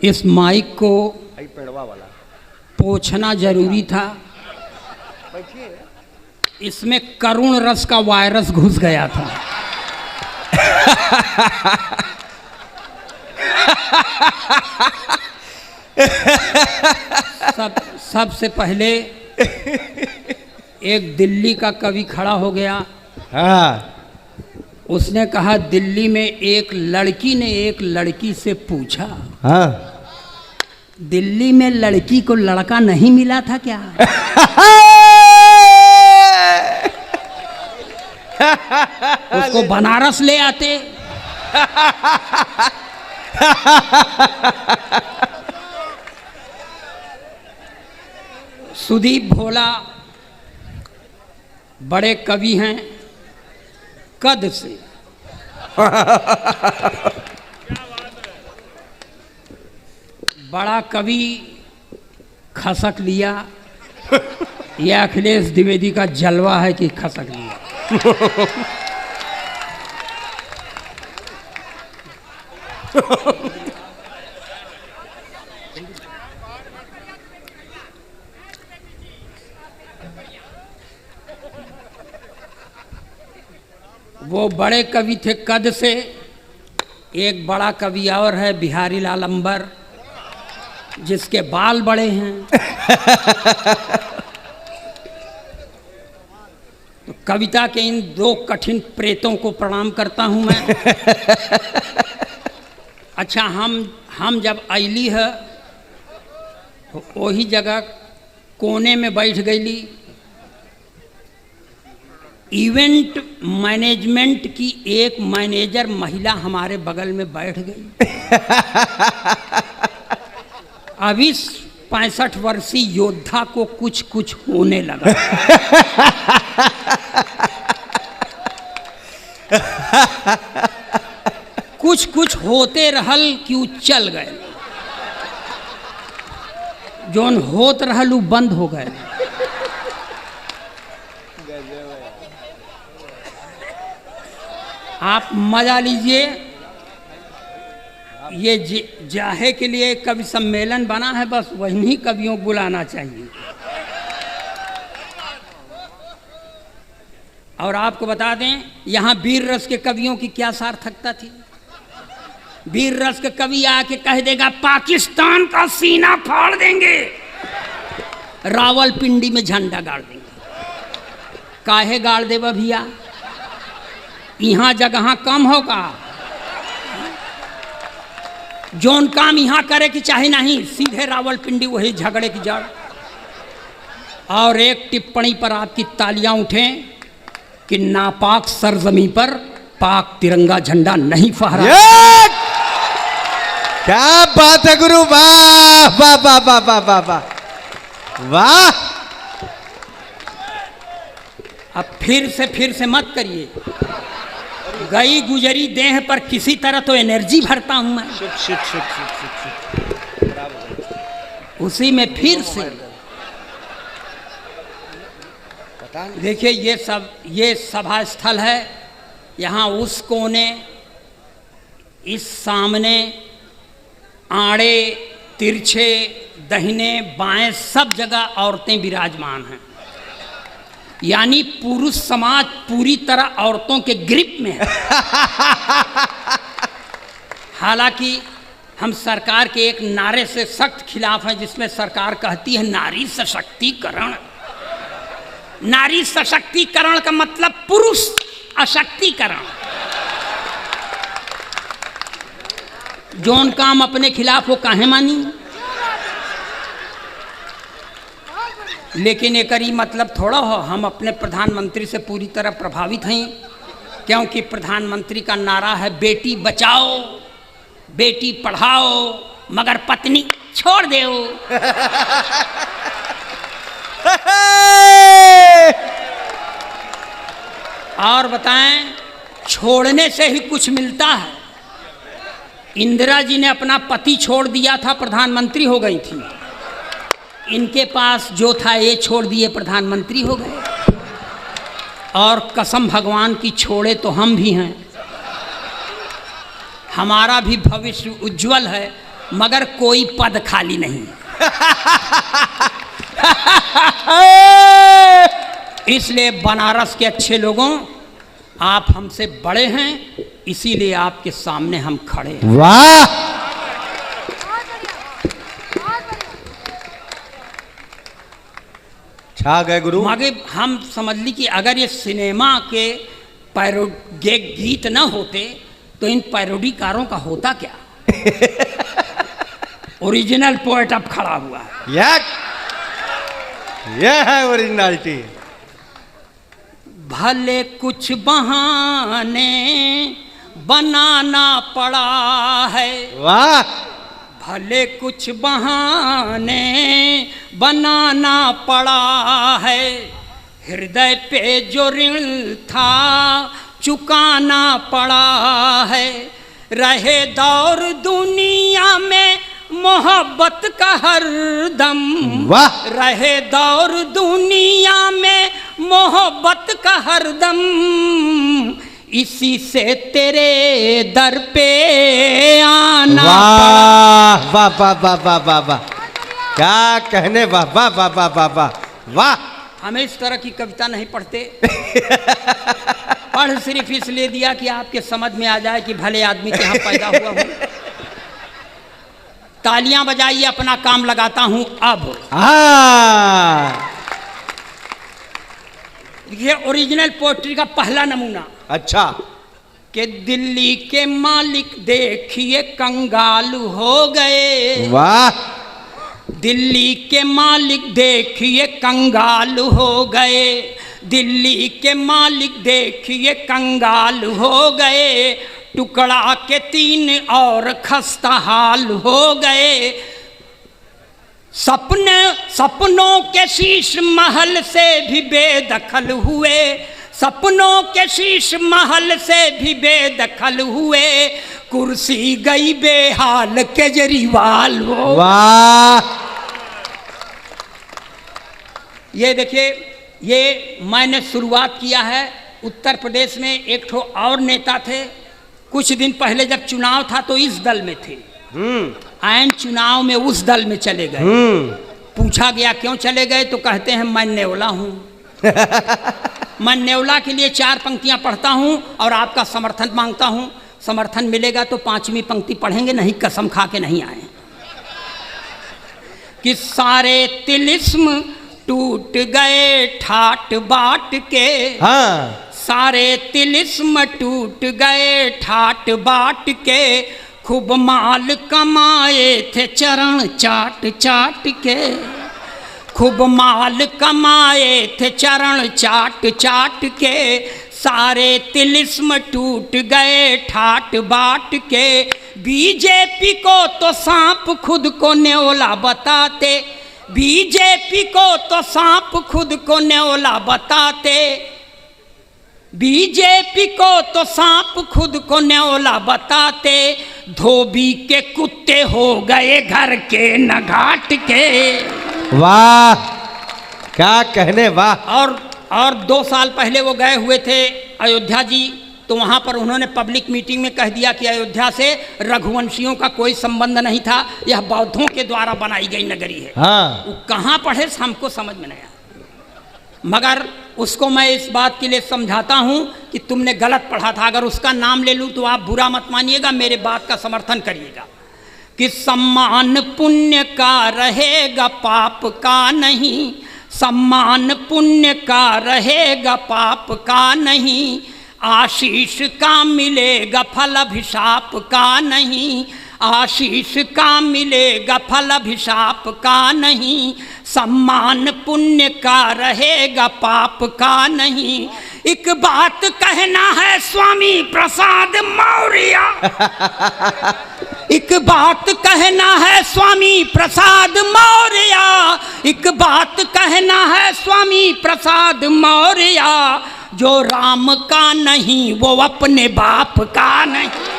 इस माइक को पोंछना जरूरी था। इसमें करुण रस का वायरस घुस गया था। सबसे पहले एक दिल्ली का कवि खड़ा हो गया। हाँ। उसने कहा, दिल्ली में एक लड़की ने एक लड़की से पूछा, हाँ, दिल्ली में लड़की को लड़का नहीं मिला था क्या? उसको बनारस ले आते। सुदीप भोला बड़े कवि हैं कद से। बड़ा कवि खसक लिया। यह अखिलेश द्विवेदी का जलवा है कि खसक लिया। वो बड़े कवि थे कद से। एक बड़ा कवि और है बिहारी लाल अंबर, जिसके बाल बड़े हैं। तो कविता के इन दो कठिन प्रेतों को प्रणाम करता हूं मैं। अच्छा, हम जब अली है तो वही जगह कोने में बैठ गईली। इवेंट मैनेजमेंट की एक मैनेजर महिला हमारे बगल में बैठ गई। अभी 65 वर्षीय योद्धा को कुछ कुछ होने लगा। कुछ कुछ होते रहल क्यों चल गए, जोन होत रहल उ बंद हो गए। आप मजा लीजिए। ये जाहे के लिए कवि सम्मेलन बना है, बस वही कवियों को बुलाना चाहिए। और आपको बता दें, यहाँ वीर रस के कवियों की क्या सार्थकता थी। वीर रस के कवि आके कह देगा, पाकिस्तान का सीना फाड़ देंगे, रावलपिंडी में झंडा गाड़ देंगे। काहे गाड़ देवा भैया, यहाँ जगह कम होगा। जोन काम यहाँ करे कि चाहे नहीं, सीधे रावलपिंडी वही झगड़े की जड़। और एक टिप्पणी पर आपकी तालियां उठें कि नापाक सरजमी पर पाक तिरंगा झंडा नहीं फहरा। क्या बात है गुरु, वाह वाह वाह वाह वाह वाह वाह वाह। अब फिर से मत करिए। गई गुजरी देह पर किसी तरह तो एनर्जी भरता हूं मैं। उसी में फिर से देखिए, ये सभा स्थल है। यहाँ उस कोने, इस सामने, आड़े तिरछे, दाहिने बाएं सब जगह औरतें विराजमान हैं। यानी पुरुष समाज पूरी तरह औरतों के ग्रिप में है। हालांकि हम सरकार के एक नारे से सख्त खिलाफ हैं, जिसमें सरकार कहती है नारी सशक्तिकरण। नारी सशक्तिकरण का मतलब पुरुष अशक्तिकरण। जोन काम अपने खिलाफ वो काहे मानी। लेकिन एक मतलब थोड़ा हो, हम अपने प्रधानमंत्री से पूरी तरह प्रभावित हैं, क्योंकि प्रधानमंत्री का नारा है बेटी बचाओ बेटी पढ़ाओ मगर पत्नी छोड़ दो। और बताएं, छोड़ने से ही कुछ मिलता है। इंदिरा जी ने अपना पति छोड़ दिया था, प्रधानमंत्री हो गई थी। इनके पास जो था ये छोड़ दिए, प्रधानमंत्री हो गए। और कसम भगवान की छोड़े तो हम भी हैं। हमारा भी भविष्य उज्जवल है। मगर कोई पद खाली नहीं। इसलिए बनारस के अच्छे लोगों, आप हमसे बड़े हैं, इसीलिए आपके सामने हम खड़े हैं। वाह, छा गए गुरु। मगर हम समझ ली कि अगर ये सिनेमा के गीत न होते तो इन पैरोडीकारों का होता क्या। ओरिजिनल पोएट अब खड़ा हुआ है। यह है ओरिजिनलिटी। भले कुछ बहाने बनाना पड़ा है, वाह, भले कुछ बहाने बनाना पड़ा है, हृदय पे जो ऋण था चुकाना पड़ा है, रहे दौर दुनिया में मोहब्बत का हरदम, वाह, रहे दौर दुनिया में मोहब्बत का हरदम, इसी से तेरे दर पे आना। वाह वाह वाह वाह वाह वाह वाह, क्या कहने, वाह वाह वाह वाह वाह वाह वाह। हमें इस तरह की कविता नहीं पढ़ते। पढ़ सिर्फ इसलिए दिया कि आपके समझ में आ जाए कि भले आदमी के यहाँ पैदा हुआ हूँ। तालियां बजाइए, अपना काम लगाता हूं अब। देखिए ओरिजिनल पोएट्री का पहला नमूना। अच्छा। कि दिल्ली के मालिक देखिए कंगाल हो गए। वाह। दिल्ली के मालिक देखिए कंगाल हो गए, दिल्ली के मालिक देखिए कंगाल हो गए, टुकड़ा के 3 और खस्ता हाल हो गए, सपनों के शीश महल से भी बेदखल हुए, सपनों के शीश महल से भी बेदखल हुए, कुर्सी गई बेहाल केजरीवाल हो। वाह। ये देखिए, ये मैंने शुरुआत किया है। उत्तर प्रदेश में एक ठो और नेता थे, कुछ दिन पहले जब चुनाव था तो इस दल में थे, ऐन चुनाव में उस दल में चले गए। पूछा गया क्यों चले गए तो कहते हैं मैं नेवला हूँ। मैं नेवला के लिए 4 पंक्तियां पढ़ता हूँ और आपका समर्थन मांगता हूँ। समर्थन मिलेगा तो 5वीं पंक्ति पढ़ेंगे, नहीं कसम खा के नहीं आए। कि सारे तिलिस्म टूट गए ठाट बाट के, हाँ। सारे तिलिस्म टूट गए ठाट बाट के, खूब माल कमाए थे चरण चाट चाट के, खूब माल कमाए थे चरण चाट चाट के, सारे तिलिस्म टूट गए ठाट बाट के, बीजेपी को तो सांप खुद को न्योला बताते, बीजेपी को तो सांप खुद को न्योला बताते, बीजेपी को तो सांप खुद को न्योला बताते, धोबी के कुत्ते हो गए घर के न घाट के। वाह, क्या कहने, वाह। और 2 साल पहले वो गए हुए थे अयोध्या जी, तो वहाँ पर उन्होंने पब्लिक मीटिंग में कह दिया कि अयोध्या से रघुवंशियों का कोई संबंध नहीं था, यह बौद्धों के द्वारा बनाई गई नगरी है। हाँ। वो कहाँ पढ़े हमको समझ में नहीं आया, मगर उसको मैं इस बात के लिए समझाता हूँ कि तुमने गलत पढ़ा था। अगर उसका नाम ले लूँ तो आप बुरा मत मानिएगा, मेरे बात का समर्थन करिएगा। कि सम्मान पुण्य का रहेगा पाप का नहीं, सम्मान पुण्य का रहेगा पाप का नहीं, आशीष का मिलेगा फल अभिशाप का नहीं, आशीष का मिलेगा फल अभिशाप का नहीं, सम्मान पुण्य का रहेगा पाप का नहीं। एक बात कहना है स्वामी प्रसाद मौर्य, एक बात कहना है स्वामी प्रसाद मौर्य, एक बात कहना है स्वामी प्रसाद मौर्य, जो राम का नहीं वो अपने बाप का नहीं।